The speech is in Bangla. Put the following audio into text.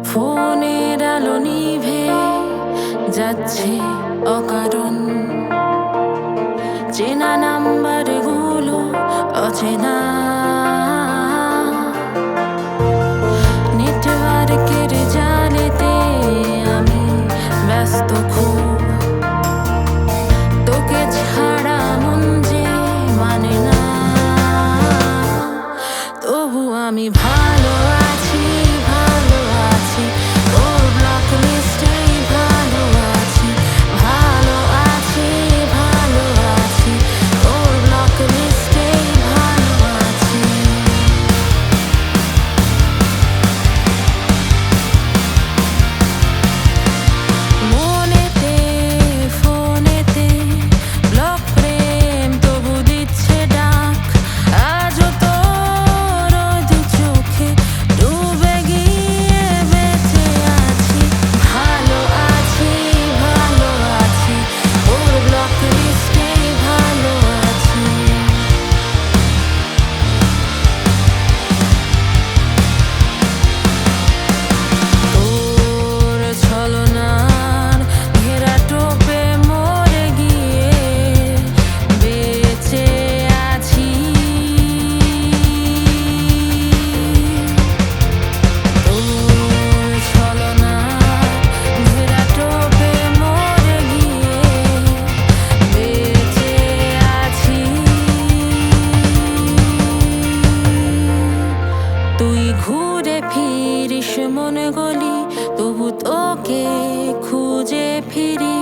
ফোনের আলো নিভে যাচ্ছে অকারণ, চেনা নাম্বারগুলো অচেনা। নেটওয়ার্কের জালেতে আমি ব্যস্ত খুব, তোকে ছাড়া মন যে মানে না। তবু আমি ভালো আছি, ভালো আছি, তোর ব্লক লিস্টেই ভালো আছি, ভালো আছি, ভালো আছি, তোর ব্লক লিস্টেই ভালো আছি। মনেতে ফোনেতে ব্লক প্রেম তবু দিচ্ছে ডাক, আজও তোর দু চোখে ডুবে গিয়ে বেঁচে আছি। ভালো আছি, ভালো আছি, তোর ব্লক লিস্টেই ভালো আছি। তোর ছলনার ঘেরা টোপে মরে গিয়ে বেঁচে আছি। তোর ছলনার ঘেরা টোপে মরে গিয়ে বেঁচে আছি। তুই ঘুরে ফিরিস মনে গলি, তবু তোকে খুঁজে ফিরি।